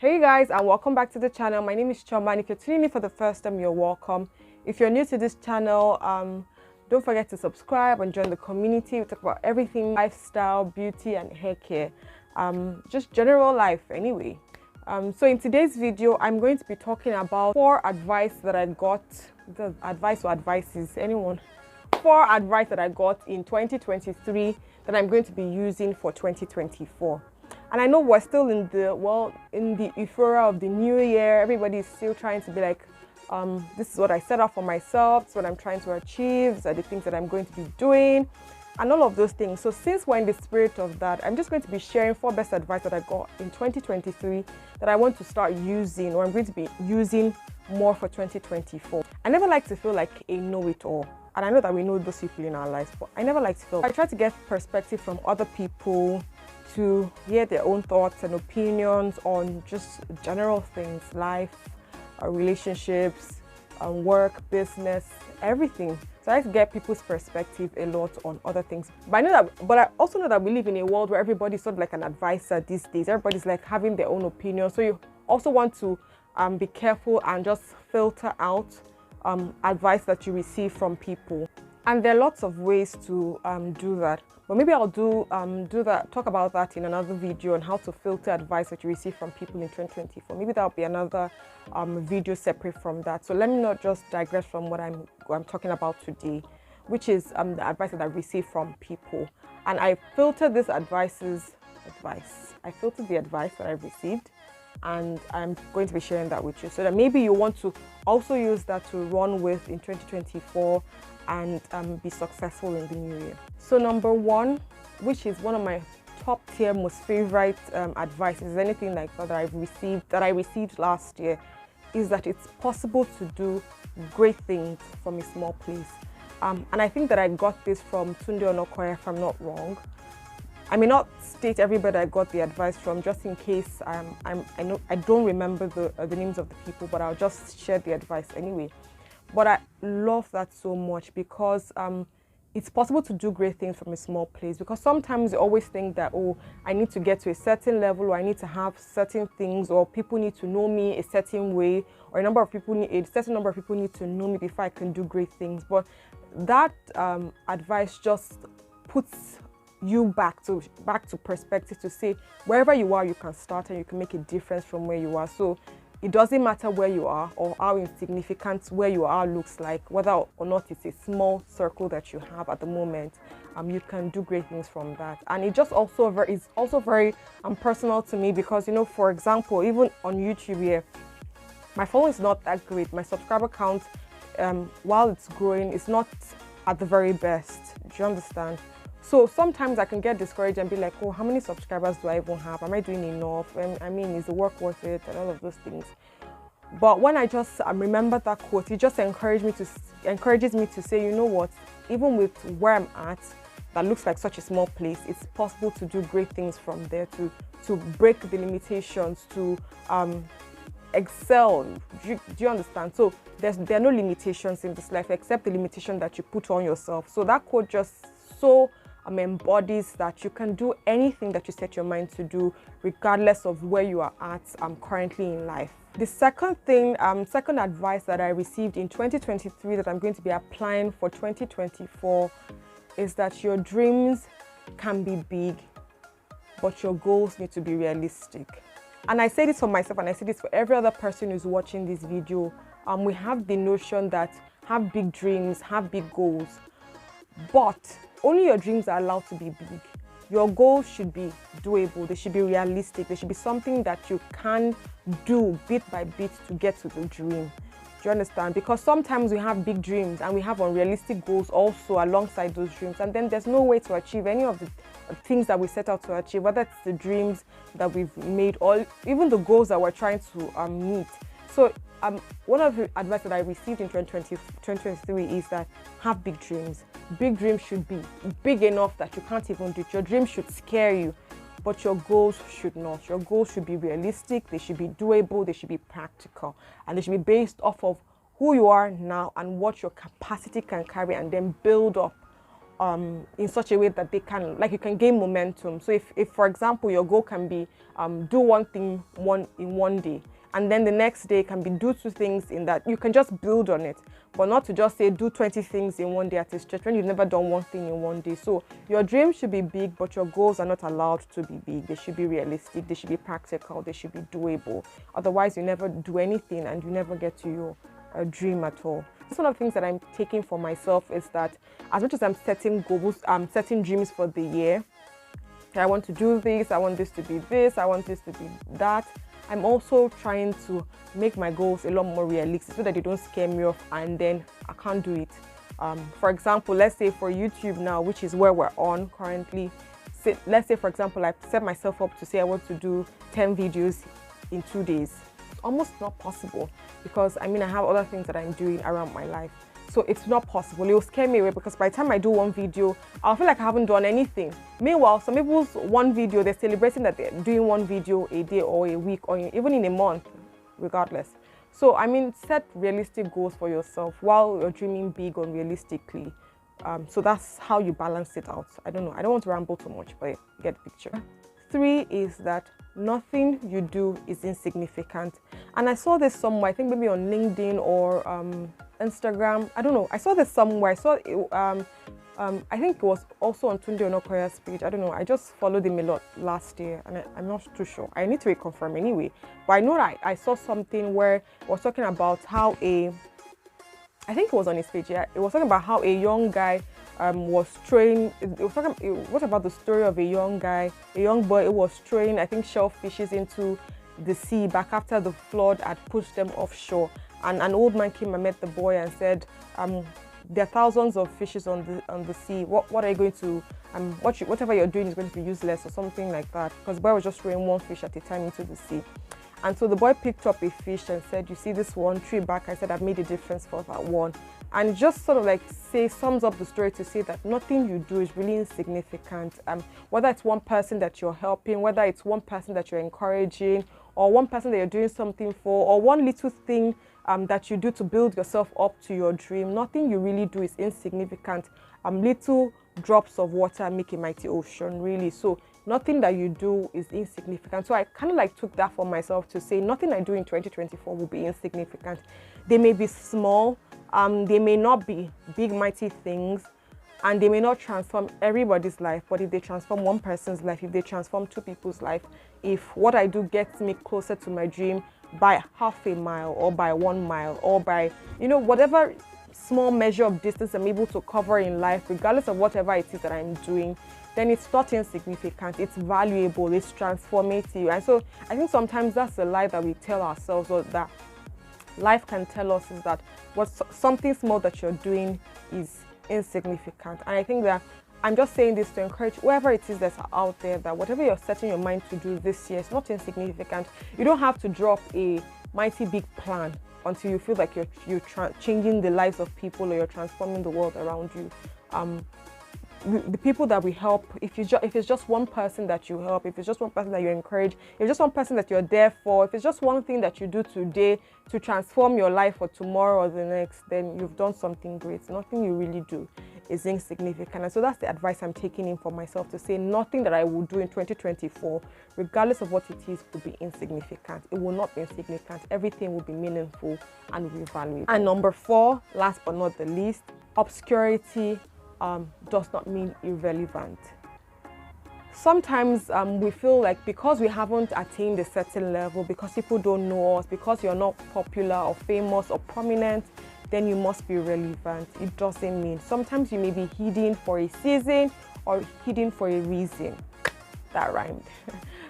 Hey guys, and welcome back to the channel. My name is Choma, and if you're tuning in for the first time, you're welcome. If you're new to this channel, don't forget to subscribe and join the community. We talk about everything: lifestyle, beauty, and hair care, just general life anyway. So in today's video, I'm going to be talking about 4 advice that I got. The advice or advices, anyone? 4 advice that I got in 2023 that I'm going to be using for 2024. And I know we're still in the euphoria of the new year. Everybody's still trying to be like, this is what I set up for myself, this is what I'm trying to achieve, these are the things that I'm going to be doing, and all of those things. So since we're in the spirit of that, I'm just going to be sharing 4 best advice that I got in 2023 that I want to start using, or I'm going to be using more for 2024. I never like to feel like a know-it-all. And I know that we know those people in our lives, but I never like to feel. I try to get perspective from other people, to hear their own thoughts and opinions on just general things, life, relationships, work, business, everything. So I like to get people's perspective a lot on other things. But I also know that we live in a world where everybody's sort of like an advisor these days. Everybody's like having their own opinion. So you also want to be careful and just filter out advice that you receive from people. And there are lots of ways to do that. But maybe I'll talk about that in another video on how to filter advice that you receive from people in 2024. Maybe that'll be another video separate from that. So let me not just digress from what I'm talking about today, which is the advice that I received from people. And I filtered this I filtered the advice that I received, and I'm going to be sharing that with you so that maybe you want to also use that to run with in 2024 and be successful in the new year. So number 1, which is one of my top tier most favorite advices, anything like that I received last year, is that it's possible to do great things from a small place. And I think that I got this from Tunde Onokoya, if I'm not wrong. I may not state everybody I got the advice from, just in case I don't remember the names of the people, but I'll just share the advice anyway. But I love that so much because it's possible to do great things from a small place. Because sometimes you always think that, oh, I need to get to a certain level, or I need to have certain things, or people need to know me a certain way, or a certain number of people need to know me before I can do great things. But that advice just puts you back to perspective to say wherever you are, you can start and you can make a difference from where you are. So it doesn't matter where you are or how insignificant where you are looks like, whether or not it's a small circle that you have at the moment. You can do great things from that. And it just is also very personal to me because, you know, for example, even on YouTube here, my following is not that great. My subscriber count, while it's growing, is not at the very best. Do you understand? So sometimes I can get discouraged and be like, oh, how many subscribers do I even have? Am I doing enough? I mean, is the work worth it? And all of those things. But when I just remember that quote, it just encourages me to say, you know what? Even with where I'm at, that looks like such a small place, it's possible to do great things from there, to break the limitations, to excel. Do you understand? So there are no limitations in this life except the limitation that you put on yourself. So that quote just so embodies that you can do anything that you set your mind to do, regardless of where you are at currently in life. The second advice that I received in 2023 that I'm going to be applying for 2024 is that your dreams can be big, but your goals need to be realistic. And I say this for myself, and I say this for every other person who's watching this video. We have the notion that have big dreams, have big goals, but only your dreams are allowed to be big. Your goals should be doable. They should be realistic. They should be something that you can do bit by bit to get to the dream. Do you understand? Because sometimes we have big dreams and we have unrealistic goals also alongside those dreams. And then there's no way to achieve any of the things that we set out to achieve, whether it's the dreams that we've made or even the goals that we're trying to meet. So one of the advice that I received in 2023 is that have big dreams. Big dreams should be big enough that you can't even do it. Your dreams should scare you, but your goals should not. Your goals should be realistic, they should be doable, they should be practical, and they should be based off of who you are now and what your capacity can carry, and then build up in such a way that they can, like, you can gain momentum. So if for example your goal can be do one thing in one day, and then the next day can be do 2 things in that, you can just build on it, but not to just say do 20 things in one day at a stretch when you've never done one thing in one day. So your dreams should be big, but your goals are not allowed to be big. They should be realistic, they should be practical, they should be doable. Otherwise you never do anything and you never get to your dream at all. So one of the things that I'm taking for myself is that as much as I'm setting goals, I'm setting dreams for the year. I want to do this, I want this to be this, I want this to be that. I'm also trying to make my goals a lot more realistic so that they don't scare me off and then I can't do it. For example, let's say for YouTube now, which is where we're on currently, let's say for example, I set myself up to say I want to do 10 videos in 2 days. Almost not possible, because I have other things that I'm doing around my life, so it's not possible. It will scare me away, because by the time I do one video, I'll feel like I haven't done anything. Meanwhile, some people's one video, they're celebrating that they're doing one video a day or a week or even in a month, regardless. So set realistic goals for yourself while you're dreaming big or realistically. So that's how you balance it out. I don't know, I don't want to ramble too much, but you get the picture. 3 is that nothing you do is insignificant. And I saw this somewhere, I think maybe on LinkedIn or Instagram. I don't know. I saw this somewhere. I saw it, I think it was also on Tunde Onokoya's page. I don't know. I just followed him a lot last year, and I'm not too sure. I need to reconfirm anyway. But I know that I saw something where it was talking about how I think it was on his page. Yeah, it was talking about how a young guy was trained. What about the story of a young boy who was trained, I think, shellfishes into the sea back after the flood had pushed them offshore. And an old man came and met the boy and said, there are thousands of fishes on the sea. What are you going to, whatever you're doing is going to be useless, or something like that. Because the boy was just throwing one fish at a time into the sea. And so the boy picked up a fish and said, you see this one tree back? I said, I've made a difference for that one. And just sort of like sums up the story to say that nothing you do is really insignificant. Whether it's one person that you're helping, whether it's one person that you're encouraging, or one person that you're doing something for, or one little thing that you do to build yourself up to your dream, nothing you really do is insignificant. Little drops of water make a mighty ocean, really. So nothing that you do is insignificant. So I kind of like took that for myself to say nothing I do in 2024 will be insignificant. They may be small, they may not be big mighty things, and they may not transform everybody's life, but if they transform one person's life, if they transform 2 people's life, if what I do gets me closer to my dream by half a mile or by 1 mile or by whatever small measure of distance I'm able to cover in life, regardless of whatever it is that I'm doing, then it's not insignificant, it's valuable, it's transformative. And so I think sometimes that's the lie that we tell ourselves, or that life can tell us, is that something small that you're doing is insignificant. And I think that I'm just saying this to encourage whoever it is that's out there, that whatever you're setting your mind to do this year is not insignificant. You don't have to drop a mighty big plan until you feel like you're changing the lives of people, or you're transforming the world around you. The people that we help, if it's just one person that you help, if it's just one person that you encourage, if it's just one person that you're there for, if it's just one thing that you do today to transform your life for tomorrow or the next, then you've done something great. Nothing you really do is insignificant. And so that's the advice I'm taking in for myself, to say nothing that I will do in 2024, regardless of what it is, will be insignificant. It will not be insignificant. Everything will be meaningful and will be valuable. And number 4, last but not the least, obscurity does not mean irrelevant. Sometimes we feel like because we haven't attained a certain level, because people don't know us, because you're not popular or famous or prominent, then you must be relevant. It doesn't mean. Sometimes you may be hidden for a season or hidden for a reason. That rhymed.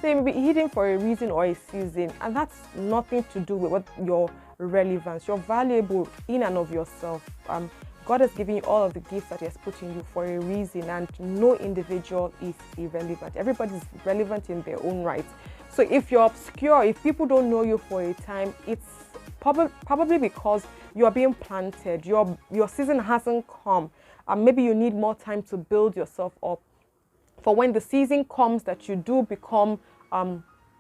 So you may be hidden for a reason or a season, and that's nothing to do with what your relevance. You're valuable in and of yourself. God has given you all of the gifts that He has put in you for a reason, and no individual is irrelevant. Everybody is relevant in their own right. So if you're obscure, if people don't know you for a time, it's probably because you're being planted. Your season hasn't come. Maybe you need more time to build yourself up, for when the season comes that you do become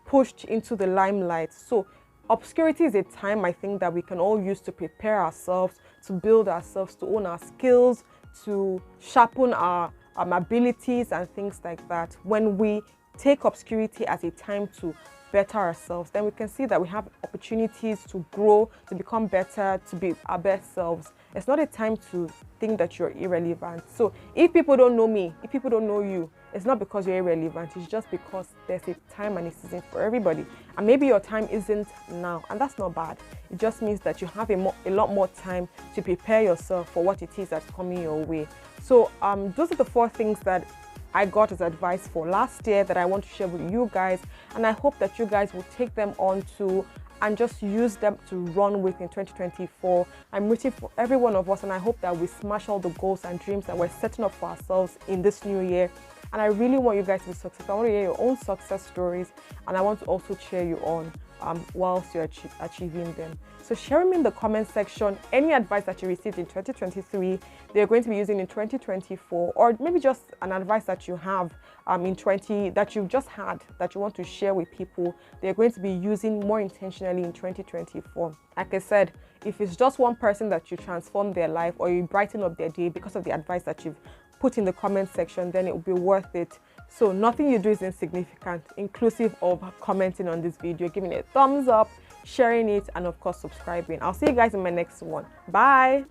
pushed into the limelight. So obscurity is a time, I think, that we can all use to prepare ourselves, to build ourselves, to own our skills, to sharpen our abilities and things like that, when we take obscurity as a time to better ourselves, then we can see that we have opportunities to grow, to become better, to be our best selves. It's not a time to think that you're irrelevant. So if people don't know me, if people don't know you, it's not because you're irrelevant. It's just because there's a time and a season for everybody. And maybe your time isn't now, and that's not bad. It just means that you have a lot more time to prepare yourself for what it is that's coming your way. So those are the 4 things that I got as advice for last year that I want to share with you guys, and I hope that you guys will take them on to and just use them to run with in 2024. I'm rooting for every one of us, and I hope that we smash all the goals and dreams that we're setting up for ourselves in this new year. And I really want you guys to be successful. I want to hear your own success stories, and I want to also cheer you on whilst you're achieving them. So share them in the comment section any advice that you received in 2023 that you're going to be using in 2024, or maybe just an advice that you have that you've just had that you want to share with people they're going to be using more intentionally in 2024. Like I said, if it's just one person that you transform their life or you brighten up their day because of the advice that you've put in the comment section, then it will be worth it. So nothing you do is insignificant, inclusive of commenting on this video, giving it a thumbs up, sharing it, and of course subscribing. I'll see you guys in my next one. Bye.